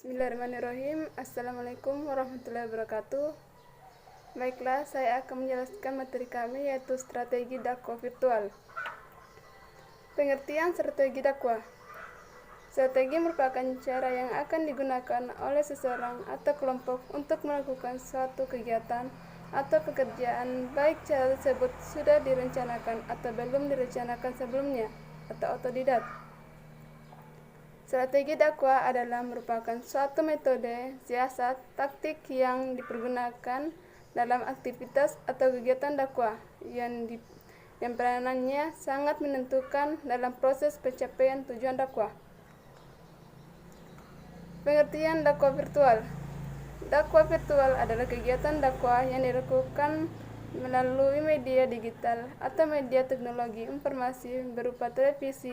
Bismillahirrahmanirrahim. Assalamualaikum warahmatullahi wabarakatuh. Baiklah, saya akan menjelaskan materi kami, yaitu strategi dakwah virtual. Pengertian strategi dakwah. Strategi merupakan cara yang akan digunakan oleh seseorang atau kelompok untuk melakukan suatu kegiatan atau pekerjaan, baik cara tersebut sudah direncanakan atau belum direncanakan sebelumnya, atau otodidak. Strategi dakwah adalah merupakan suatu metode, siasat, taktik yang dipergunakan dalam aktivitas atau kegiatan dakwah yang peranannya sangat menentukan dalam proses pencapaian tujuan dakwah. Pengertian dakwah virtual. Dakwah virtual adalah kegiatan dakwah yang dilakukan melalui media digital atau media teknologi informasi berupa televisi,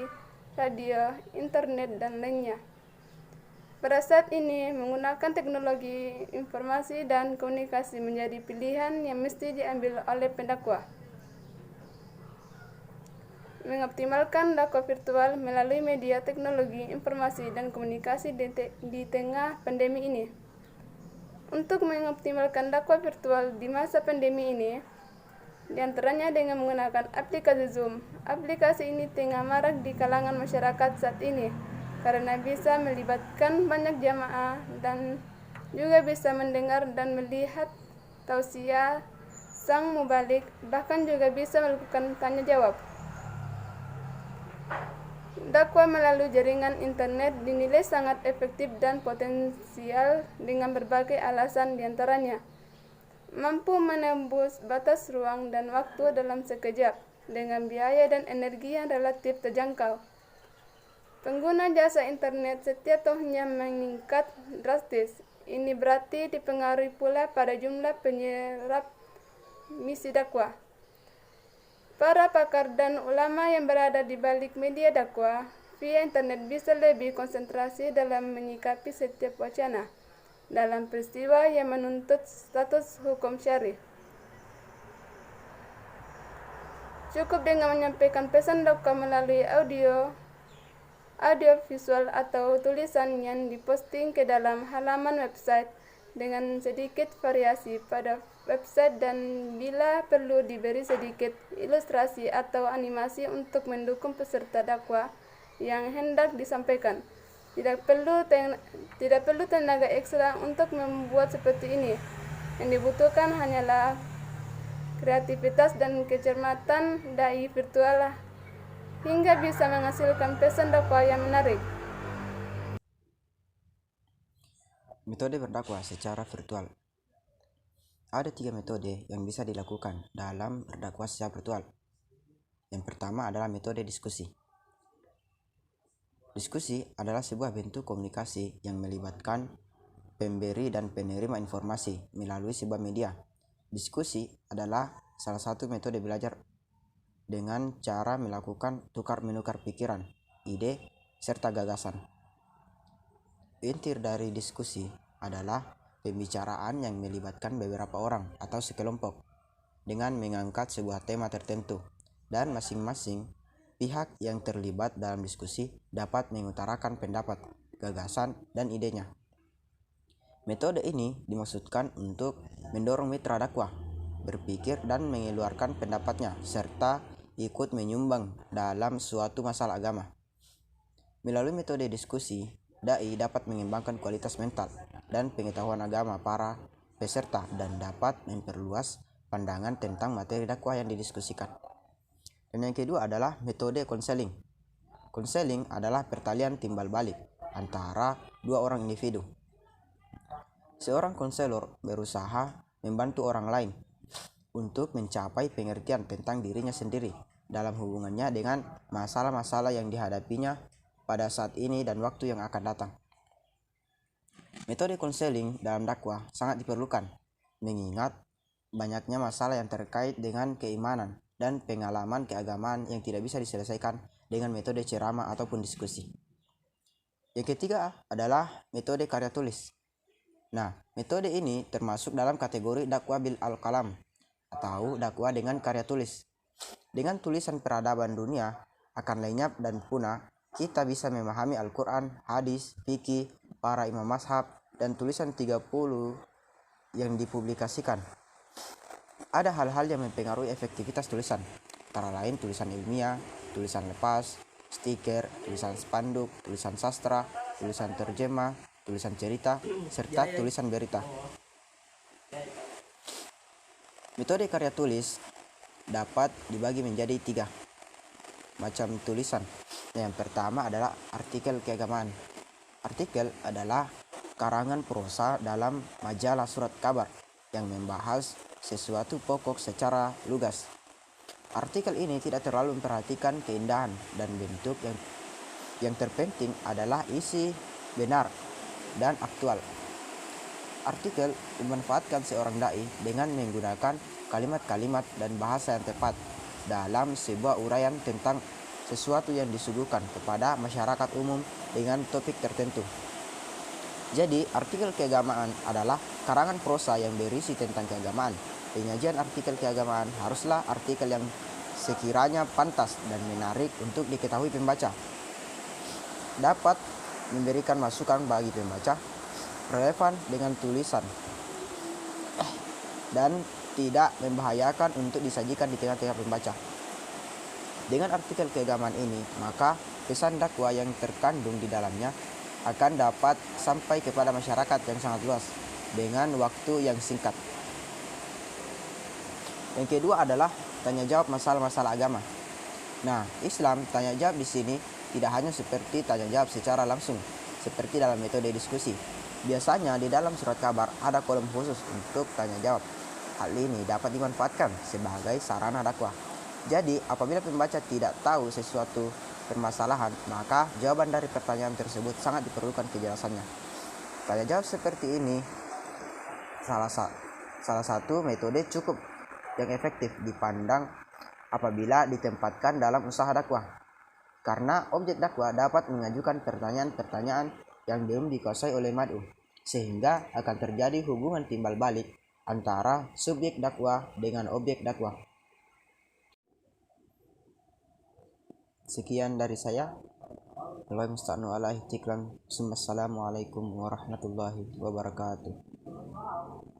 radio, internet, dan lainnya. Pada saat ini, menggunakan teknologi informasi dan komunikasi menjadi pilihan yang mesti diambil oleh pendakwah. Mengoptimalkan dakwah virtual melalui media teknologi informasi dan komunikasi di tengah pandemi ini. Untuk mengoptimalkan dakwah virtual di masa pandemi ini, diantaranya dengan menggunakan aplikasi Zoom. Aplikasi ini tengah marak di kalangan masyarakat saat ini karena bisa melibatkan banyak jamaah dan juga bisa mendengar dan melihat tausiah sang mubalik, bahkan juga bisa melakukan tanya jawab. Dakwah melalui jaringan internet dinilai sangat efektif dan potensial dengan berbagai alasan, diantaranya mampu menembus batas ruang dan waktu dalam sekejap dengan biaya dan energi yang relatif terjangkau. Pengguna jasa internet setiap tahunnya meningkat drastis. Ini berarti dipengaruhi pula pada jumlah penyerap misi dakwah. Para pakar dan ulama yang berada di balik media dakwah via internet bisa lebih konsentrasi dalam menyikapi setiap wacana dalam peristiwa yang menuntut status hukum syar'i. Cukup dengan menyampaikan pesan dakwah melalui audio visual atau tulisan yang diposting ke dalam halaman website dengan sedikit variasi pada website dan bila perlu diberi sedikit ilustrasi atau animasi untuk mendukung peserta dakwah yang hendak disampaikan. Tidak perlu tenaga ekstra untuk membuat seperti ini. Yang dibutuhkan hanyalah kreativitas dan kecermatan dai virtual hingga bisa menghasilkan pesan dakwah yang menarik. Metode berdakwah secara virtual. Ada 3 metode yang bisa dilakukan dalam berdakwah secara virtual. Yang pertama adalah metode diskusi. Diskusi adalah sebuah bentuk komunikasi yang melibatkan pemberi dan penerima informasi melalui sebuah media. Diskusi adalah salah satu metode belajar dengan cara melakukan tukar-menukar pikiran, ide, serta gagasan. Inti dari diskusi adalah pembicaraan yang melibatkan beberapa orang atau sekelompok dengan mengangkat sebuah tema tertentu, dan masing-masing pihak yang terlibat dalam diskusi dapat mengutarakan pendapat, gagasan, dan idenya. Metode ini dimaksudkan untuk mendorong mitra dakwah berpikir dan mengeluarkan pendapatnya serta ikut menyumbang dalam suatu masalah agama. Melalui metode diskusi, dai dapat mengembangkan kualitas mental dan pengetahuan agama para peserta dan dapat memperluas pandangan tentang materi dakwah yang didiskusikan. Dan yang kedua adalah metode konseling. Konseling adalah pertalian timbal balik antara dua orang individu. Seorang konselor berusaha membantu orang lain untuk mencapai pengertian tentang dirinya sendiri dalam hubungannya dengan masalah-masalah yang dihadapinya pada saat ini dan waktu yang akan datang. Metode konseling dalam dakwah sangat diperlukan, mengingat banyaknya masalah yang terkait dengan keimanan dan pengalaman keagamaan yang tidak bisa diselesaikan dengan metode ceramah ataupun diskusi. Yang ketiga adalah metode karya tulis. Nah, metode ini termasuk dalam kategori dakwah bil al-qalam atau dakwah dengan karya tulis. Dengan tulisan peradaban dunia akan lenyap dan punah, kita bisa memahami Al-Quran, hadis, fikih, para imam mazhab, dan tulisan 30 yang dipublikasikan. Ada hal-hal yang mempengaruhi efektivitas tulisan, antara lain tulisan ilmiah, tulisan lepas, stiker, tulisan spanduk, tulisan sastra, tulisan terjemah, tulisan cerita, serta tulisan berita. Metode karya tulis dapat dibagi menjadi 3 macam tulisan. Yang pertama adalah artikel keagamaan. Artikel adalah karangan prosa dalam majalah surat kabar yang membahas sesuatu pokok secara lugas. Artikel ini tidak terlalu memperhatikan keindahan dan bentuk, yang terpenting adalah isi benar dan aktual. Artikel memanfaatkan seorang dai dengan menggunakan kalimat-kalimat dan bahasa yang tepat dalam sebuah uraian tentang sesuatu yang disuguhkan kepada masyarakat umum dengan topik tertentu. Jadi, artikel keagamaan adalah karangan prosa yang berisi tentang keagamaan. Penyajian artikel keagamaan haruslah artikel yang sekiranya pantas dan menarik untuk diketahui pembaca, dapat memberikan masukan bagi pembaca, relevan dengan tulisan, dan tidak membahayakan untuk disajikan di tengah-tengah pembaca. Dengan artikel keagamaan ini, maka pesan dakwah yang terkandung di dalamnya akan dapat sampai kepada masyarakat yang sangat luas dengan waktu yang singkat. Yang kedua adalah tanya jawab masalah-masalah agama. Nah, Islam tanya jawab di sini tidak hanya seperti tanya jawab secara langsung, seperti dalam metode diskusi. Biasanya di dalam surat kabar ada kolom khusus untuk tanya jawab. Hal ini dapat dimanfaatkan sebagai sarana dakwah. Jadi, apabila pembaca tidak tahu sesuatu permasalahan, maka jawaban dari pertanyaan tersebut sangat diperlukan kejelasannya. Tanya jawab seperti ini salah satu metode cukup yang efektif dipandang apabila ditempatkan dalam usaha dakwah, karena objek dakwah dapat mengajukan pertanyaan-pertanyaan yang belum dikuasai oleh mad'u, sehingga akan terjadi hubungan timbal balik antara subjek dakwah dengan objek dakwah. Sekian dari saya. Assalamualaikum warahmatullahi wabarakatuh.